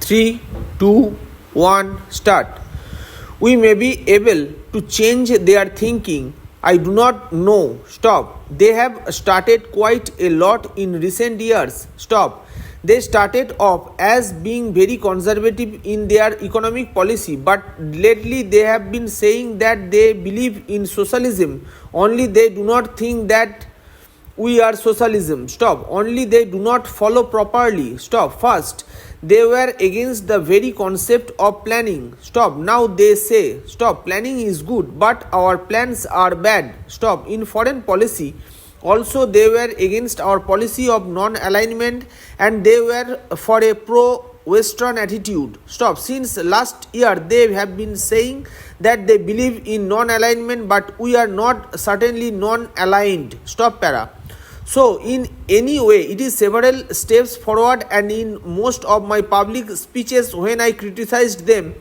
3, 2, 1, start. We may be able to change their thinking. I do not know. Stop. They have started quite a lot in recent years. Stop. They started off as being very conservative in their economic policy, but lately they have been saying that they believe in socialism. Only they do not think that we are socialism. Stop. Only they do not follow properly. Stop. First, they were against the very concept of planning. Stop. Now they say, stop, planning is good, but our plans are bad. Stop. In foreign policy, also they were against our policy of non-alignment, and they were for a pro-Western attitude. Stop. Since last year they have been saying that they believe in non-alignment, but we are not certainly non-aligned. Stop para. So in any way it is several steps forward, and in most of my public speeches when I criticized them,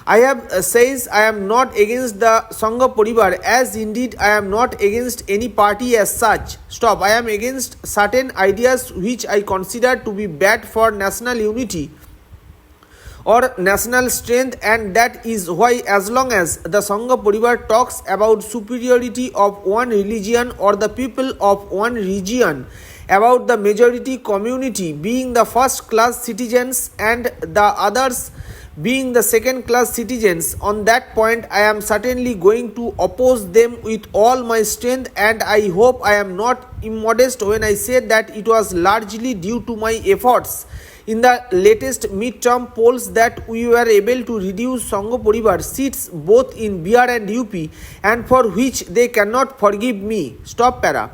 I have says I am not against the Sangha Parivar, as indeed I am not against any party as such. Stop. I am against certain ideas which I consider to be bad for national unity or national strength, and that is why as long as the Sangha Parivar talks about superiority of one religion or the people of one region, about the majority community being the first class citizens and the others being the second class citizens, on that point I am certainly going to oppose them with all my strength, and I hope I am not immodest when I say that it was largely due to my efforts in the latest midterm polls that we were able to reduce Sangha Parivar seats both in Bihar and UP, and for which they cannot forgive me. Stop para.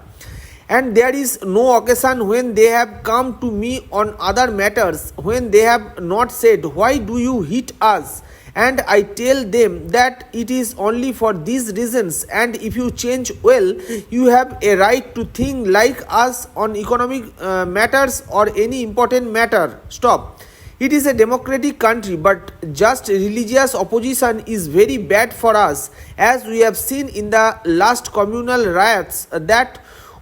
And there is no occasion when they have come to me on other matters, when they have not said, why do you hit us? And I tell them that it is only for these reasons, and if you change, well, you have a right to think like us on economic matters or any important matter. Stop. It is a democratic country, but just religious opposition is very bad for us, as we have seen in the last communal riots that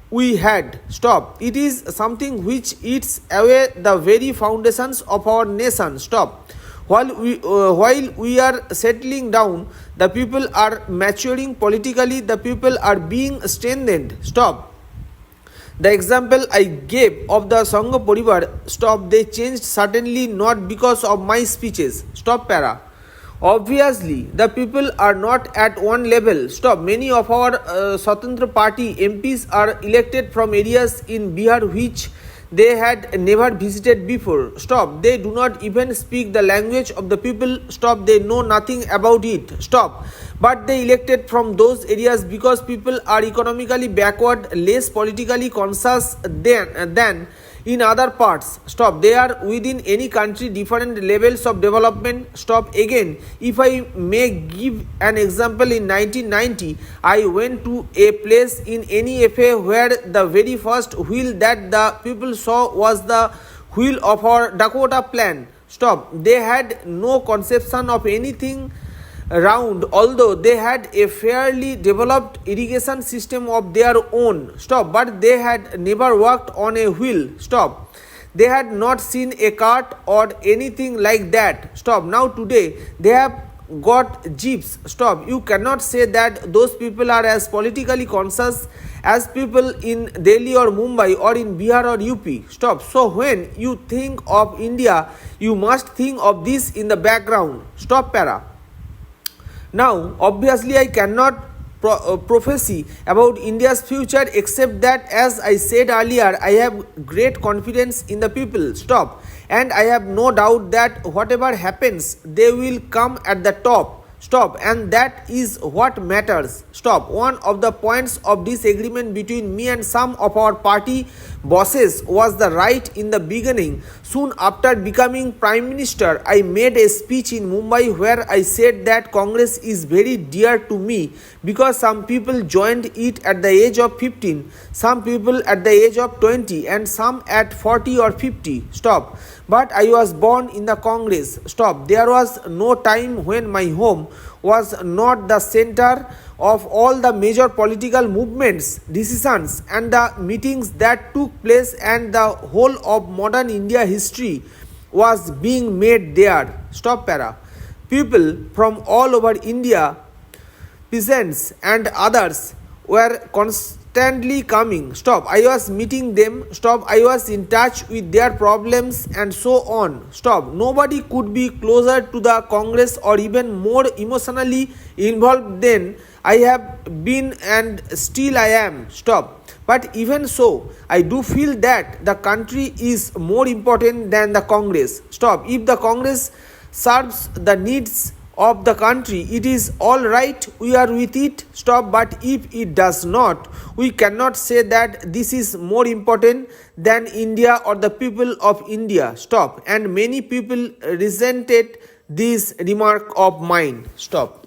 we had. Stop. It is something which eats away the very foundations of our nation. Stop. While we are settling down, the people are maturing politically, the people are being strengthened. Stop. The example I gave of the Sangha Parivar, stop, they changed certainly not because of my speeches. Stop para. Obviously, the people are not at one level. Stop. Many of our Swatantra Party MPs are elected from areas in Bihar which they had never visited before. Stop. They do not even speak the language of the people. Stop. They know nothing about it. Stop. But they elected from those areas because people are economically backward, less politically conscious than in other parts. Stop. They are within any country different levels of development. Stop. Again, if I may give an example, in 1990 I went to a place in NEFA where the very first wheel that the people saw was the wheel of our Dakota plan. Stop. They had no conception of anything round, although they had a fairly developed irrigation system of their own. Stop. But they had never worked on a wheel. Stop. They had not seen a cart or anything like that. Stop. Now today they have got jeeps. Stop. You cannot say that those people are as politically conscious as people in Delhi or Mumbai or in Bihar or UP. Stop. So when you think of India, you must think of this in the background. Stop para. Now, obviously, I cannot prophesy about India's future, except that, as I said earlier, I have great confidence in the people. Stop. And I have no doubt that whatever happens, they will come at the top. Stop. And that is what matters. Stop. One of the points of disagreement between me and some of our party bosses was the right in the beginning. Soon after becoming Prime Minister, I made a speech in Mumbai where I said that Congress is very dear to me because some people joined it at the age of 15, some people at the age of 20, and some at 40 or 50. Stop. But I was born in the Congress. Stop. There was no time when my home was not the center of all the major political movements, decisions, and the meetings that took place, and the whole of modern India history was being made there. Stop para. People from all over India, peasants and others were constantly coming. Stop. I was meeting them. Stop. I was in touch with their problems and so on. Stop. Nobody could be closer to the Congress or even more emotionally involved than I have been and still I am. Stop. But even so, I do feel that the country is more important than the Congress. Stop. If the Congress serves the needs of the country, it is all right, we are with it. Stop. But if it does not, we cannot say that this is more important than India or the people of India. Stop. And many people resented this remark of mine. Stop.